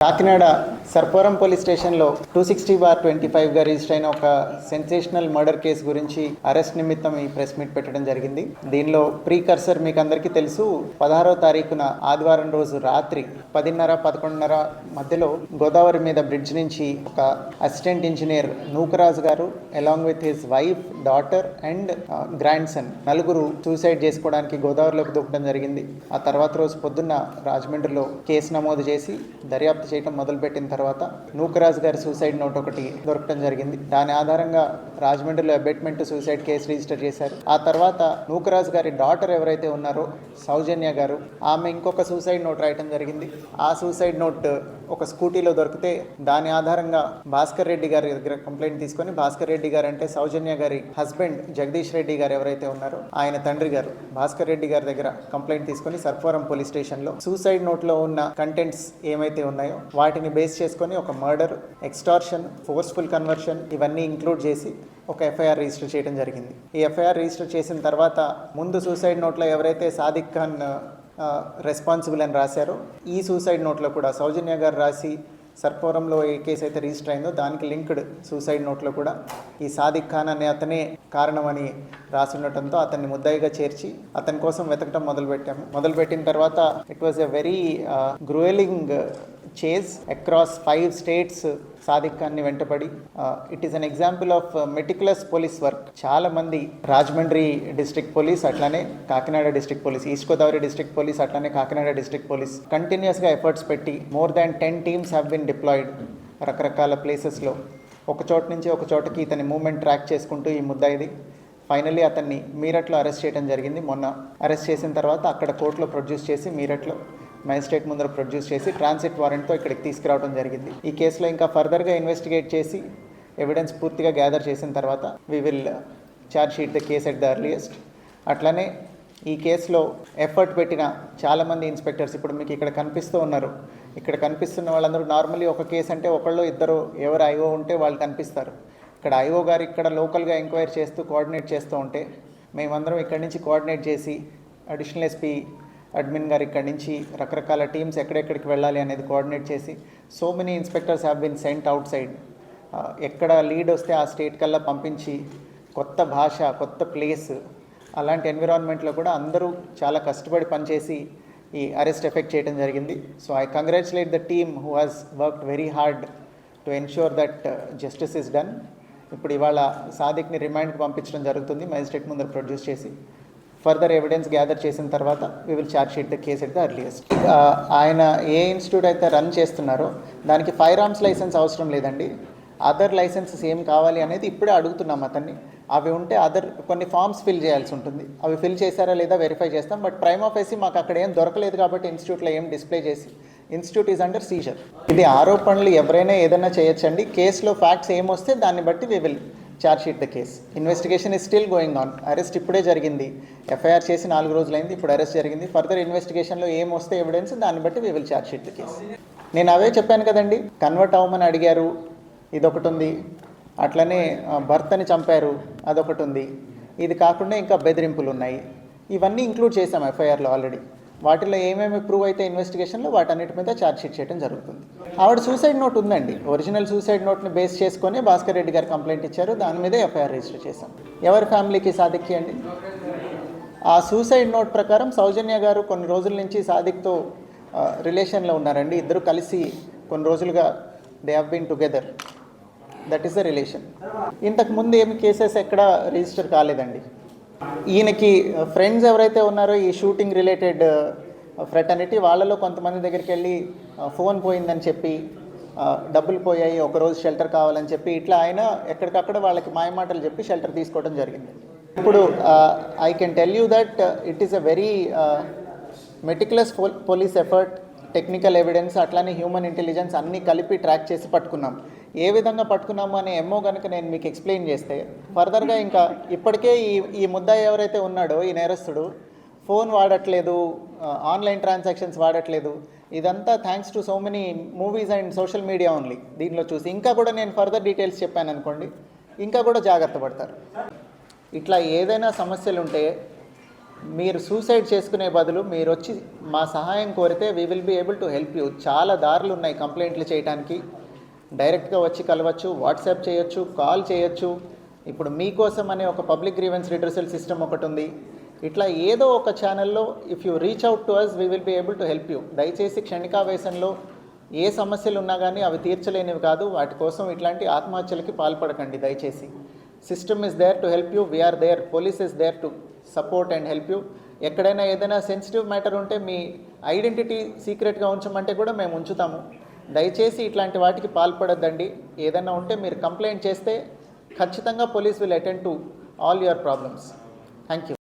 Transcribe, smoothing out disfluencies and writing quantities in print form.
Kakinada Sarpavaram police స్టేషన్లో 260/25గా register అయిన ఒక సెన్సేషనల్ మర్డర్ కేసు గురించి అరెస్ట్ నిమిత్తం ఈ ప్రెస్ మీట్ పెట్టడం జరిగింది. దీనిలో ప్రీకర్సర్ మీకు అందరికీ తెలుసు, 16వ తారీఖున ఆదివారం రోజు రాత్రి 10:30-11:30 మధ్యలో గోదావరి మీద బ్రిడ్జ్ నుంచి ఒక అసిస్టెంట్ ఇంజనీర్ నూకరాజు గారు along with his wife, daughter and grand son నలుగురు సూసైడ్ చేసుకోవడానికి గోదావరిలోకి దూకడం జరిగింది. ఆ తర్వాత రోజు పొద్దున్న రాజమండ్రిలో కేసు నమోదు చేసి దర్యాప్తు చేయడం మొదలుపెట్టిన తర్వాత నూకరాజు గారి సూసైడ్ నోట్ ఒకటి దొరకడం జరిగింది. దాని ఆధారంగా రాజమండ్రిలో అబెట్మెంట్ సూసైడ్ కేసు రిజిస్టర్ చేశారు. ఆ తర్వాత నూకరాజు గారి డాటర్ ఎవరైతే ఉన్నారో సౌజన్య గారు, ఆమె ఇంకొక సూసైడ్ నోట్ రాయటం జరిగింది. ఆ సూసైడ్ నోట్ ఒక స్కూటీలో దొరికితే దాని ఆధారంగా భాస్కర్ రెడ్డి గారి దగ్గర కంప్లైంట్ తీసుకొని, భాస్కర్ రెడ్డి గారు అంటే సౌజన్య గారి హస్బెండ్ జగదీష్ రెడ్డి గారు ఎవరైతే ఉన్నారో ఆయన తండ్రి గారు భాస్కర్ రెడ్డి గారి దగ్గర కంప్లైంట్ తీసుకొని సర్పవరం పోలీస్ స్టేషన్లో సూసైడ్ నోట్లో ఉన్న కంటెంట్స్ ఏమైతే ఉన్నాయో వాటిని బేస్ చేసుకొని ఒక మర్డర్, ఎక్స్టార్షన్, ఫోర్స్ఫుల్ కన్వర్షన్ ఇవన్నీ ఇంక్లూడ్ చేసి ఒక ఎఫ్ఐఆర్ రిజిస్టర్ చేయడం జరిగింది. ఈ ఎఫ్ఐఆర్ రిజిస్టర్ చేసిన తర్వాత ముందు సూసైడ్ నోట్లో ఎవరైతే సాదిక్ ఖాన్ రెస్పాన్సిబుల్ అని రాశారో ఈ సూసైడ్ నోట్లో కూడా సౌజన్య గారు రాసి సర్పవరంలో ఏ కేసు అయితే రిజిస్టర్ అయిందో దానికి లింక్డ్ సూసైడ్ నోట్లో కూడా ఈ సాదిక్ ఖాన్ అనే అతనే కారణమని రాసి ఉండటంతో అతన్ని ముద్దాయిగా చేర్చి అతని కోసం వెతకటం మొదలుపెట్టిన తర్వాత it was a very grueling chase across 5 states Sadiq ఖాన్ని వెంటపడి. It is an example of meticulous police work. చాలా మంది రాజమండ్రి డిస్ట్రిక్ట్ పోలీస్, అట్లానే Kakinada district police, east Godavari district police, అట్లానే కాకినాడ డిస్ట్రిక్ట్ పోలీస్ కంటిన్యూస్గా ఎఫర్ట్స్ పెట్టి more than 10 teams have been deployed రకరకాల ప్లేసెస్లో. ఒక చోట నుంచి ఒక చోటకి ఇతని మూవ్మెంట్ ట్రాక్ చేసుకుంటూ ఈ ముద్దాయిది ఫైనల్లీ అతన్ని మీరట్లో అరెస్ట్ చేయడం జరిగింది. మొన్న అరెస్ట్ చేసిన తర్వాత అక్కడ కోర్టులో ప్రొడ్యూస్ చేసి మీరట్లో మ్యాజిస్ట్రేట్ ముందర ప్రొడ్యూస్ చేసి ట్రాన్సిట్ వారెంట్తో ఇక్కడికి తీసుకురావడం జరిగింది. ఈ కేసులో ఇంకా ఫర్దర్గా ఇన్వెస్టిగేట్ చేసి ఎవిడెన్స్ పూర్తిగా గ్యాదర్ చేసిన తర్వాత we will charge sheet the case at the earliest. అట్లనే ఈ కేసులో ఎఫర్ట్ పెట్టిన చాలామంది ఇన్స్పెక్టర్స్ ఇప్పుడు మీకు ఇక్కడ కనిపిస్తూ ఉన్నారు. ఇక్కడ కనిపిస్తున్న వాళ్ళందరూ నార్మల్లీ ఒక కేసు అంటే ఒకళ్ళు ఇద్దరు ఎవరు ఐఓ ఉంటే వాళ్ళు కనిపిస్తారు. ఇక్కడ ఐఓ గారు ఇక్కడ లోకల్గా ఎంక్వైరీ చేస్తూ కోఆర్డినేట్ చేస్తూ ఉంటే మేమందరం ఇక్కడి నుంచి కోఆర్డినేట్ చేసి అడిషనల్ ఎస్పీ అడ్మిన్ గారు ఇక్కడి నుంచి రకరకాల టీమ్స్ ఎక్కడెక్కడికి వెళ్ళాలి అనేది కోఆర్డినేట్ చేసి so many inspectors have been sent outside. ఎక్కడ లీడ్ వస్తే ఆ స్టేట్ కల్లా పంపించి కొత్త భాష, కొత్త ప్లేస్, అలాంటి ఎన్విరాన్మెంట్లో కూడా అందరూ చాలా కష్టపడి పనిచేసి ఈ అరెస్ట్ ఎఫెక్ట్ చేయడం జరిగింది. So I congratulate the team who has worked very hard to ensure that justice is done. ఇప్పుడు ఇవాళ సాదిక్ని రిమాండ్కి పంపించడం జరుగుతుంది మ్యాజిస్ట్రేట్ ముందర ప్రొడ్యూస్ చేసి. ఫర్దర్ ఎవిడెన్స్ గ్యాదర్ చేసిన తర్వాత we will charge sheet the case at the earliest. ఆయన ఏ ఇన్స్టిట్యూట్ అయితే రన్ చేస్తున్నారో దానికి ఫైర్ ఆర్మ్స్ లైసెన్స్ అవసరం లేదండి. అదర్ లైసెన్సెస్ ఏం కావాలి అనేది ఇప్పుడే అడుగుతున్నాం అతన్ని. అవి ఉంటే కొన్ని ఫామ్స్ ఫిల్ చేయాల్సి ఉంటుంది. అవి ఫిల్ చేశారా లేదా వెరిఫై చేస్తాం. బట్ ప్రైమ్ ఆఫ్ ఏసీ మాకు అక్కడ ఏం దొరకలేదు కాబట్టి ఇన్స్టిట్యూట్లో ఏం డిస్ప్లే చేసి ఇన్స్టిట్యూట్ ఈజ్ అండర్ సీజర్. ఇది ఆరోపణలు ఎవరైనా ఏదైనా చేయొచ్చండి. కేసులో ఫ్యాక్ట్స్ ఏమొస్తే దాన్ని బట్టి we will charge sheet the case. Investigation is still going on. Arrest ఇప్పుడే జరిగింది. ఎఫ్ఐఆర్ చేసి 4 రోజులైంది. ఇప్పుడు అరెస్ట్ జరిగింది. ఫర్దర్ ఇన్వెస్టిగేషన్లో ఏమొస్తే ఎవిడెన్స్ దాన్ని బట్టి we will charge sheet the case. నేను అవే చెప్పాను కదండి, కన్వర్ట్ అవ్వమని అడిగారు, ఇదొకటి ఉంది. అట్లనే భర్తని చంపారు, అదొకటి ఉంది. ఇది కాకుండా ఇంకా బెదిరింపులు ఉన్నాయి. ఇవన్నీ ఇంక్లూడ్ చేశాం ఎఫ్ఐఆర్లో ఆల్రెడీ. వాటిలో ఏమేమి ప్రూవ్ అయితే ఇన్వెస్టిగేషన్లో వాటన్నిటి మీద ఛార్జ్ షీట్ చేయడం జరుగుతుంది. ఆవిడ సూసైడ్ నోట్ ఉందండి. ఒరిజినల్ సూసైడ్ నోట్ని బేస్ చేసుకొని భాస్కర్ రెడ్డి గారు కంప్లైంట్ ఇచ్చారు. దాని మీదే ఎఫ్ఐఆర్ రిజిస్టర్ చేశాం. ఎవరి ఫ్యామిలీకి సాదిక్కి అండి. ఆ సూసైడ్ నోట్ ప్రకారం సౌజన్య గారు కొన్ని రోజుల నుంచి సాదిక్తో రిలేషన్లో ఉన్నారండి. ఇద్దరు కలిసి కొన్ని రోజులుగా they have been together. That is the relation. ఇంతకు ముందు ఏమి కేసెస్ ఎక్కడ రిజిస్టర్ కాలేదండి. ఈయనకి ఫ్రెండ్స్ ఎవరైతే ఉన్నారో ఈ షూటింగ్ రిలేటెడ్ ఫ్రెటర్నిటీ వాళ్ళలో కొంతమంది దగ్గరికి వెళ్ళి ఫోన్ పోయిందని చెప్పి, డబ్బులు పోయాయి, ఒకరోజు షెల్టర్ కావాలని చెప్పి ఇట్లా ఆయన ఎక్కడికక్కడ వాళ్ళకి మాయమాటలు చెప్పి షెల్టర్ తీసుకోవడం జరిగింది. ఇప్పుడు I can tell you that it is a very meticulous police effort. Technical evidence అట్లానే హ్యూమన్ ఇంటెలిజెన్స్ అన్నీ కలిపి ట్రాక్ చేసి పట్టుకున్నాం. ఏ విధంగా పట్టుకున్నాము అనే ఎమ్మో కనుక నేను మీకు ఎక్స్ప్లెయిన్ చేస్తే ఫర్దర్గా ఇంకా ఇప్పటికే ఈ ముద్దాయి ఎవరైతే ఉన్నాడో ఈ నేరస్తుడు ఫోన్ వాడట్లేదు, ఆన్లైన్ ట్రాన్సాక్షన్స్ వాడట్లేదు. ఇదంతా thanks to so many movies and social media only. దీనిలో చూసి ఇంకా కూడా నేను ఫర్దర్ డీటెయిల్స్ చెప్పాను అనుకోండి, ఇంకా కూడా జాగ్రత్త పడతారు. ఇట్లా ఏదైనా సమస్యలు ఉంటే మీరు సూసైడ్ చేసుకునే బదులు మీరు వచ్చి మా సహాయం కోరితే we will be able to help you. చాలా దారులు ఉన్నాయి కంప్లైంట్లు చేయడానికి. డైరెక్ట్గా వచ్చి కలవచ్చు, వాట్సాప్ చేయొచ్చు, కాల్ చేయొచ్చు. ఇప్పుడు మీకోసం అనే ఒక పబ్లిక్ గ్రీవెన్స్ రిడ్రెసల్ సిస్టమ్ ఒకటి ఉంది. ఇట్లా ఏదో ఒక ఛానల్లో if you reach out to us we will be able to help you. దయచేసి క్షణికావేశంలో ఏ సమస్యలు ఉన్నా కానీ అవి తీర్చలేనివి కాదు. వాటి కోసం ఇట్లాంటి ఆత్మహత్యలకి పాల్పడకండి దయచేసి. System is there to help you, we're there, police is there to support and help you. ఎక్కడైనా ఏదైనా సెన్సిటివ్ మ్యాటర్ ఉంటే మీ ఐడెంటిటీ సీక్రెట్గా ఉంచమంటే కూడా మేము ఉంచుతాము. దయచేసి ఇట్లాంటి వాటికి పాల్పడద్దండి. ఏదైనా ఉంటే మీరు కంప్లైంట్ చేస్తే ఖచ్చితంగా police will attend to all your problems. Thank you.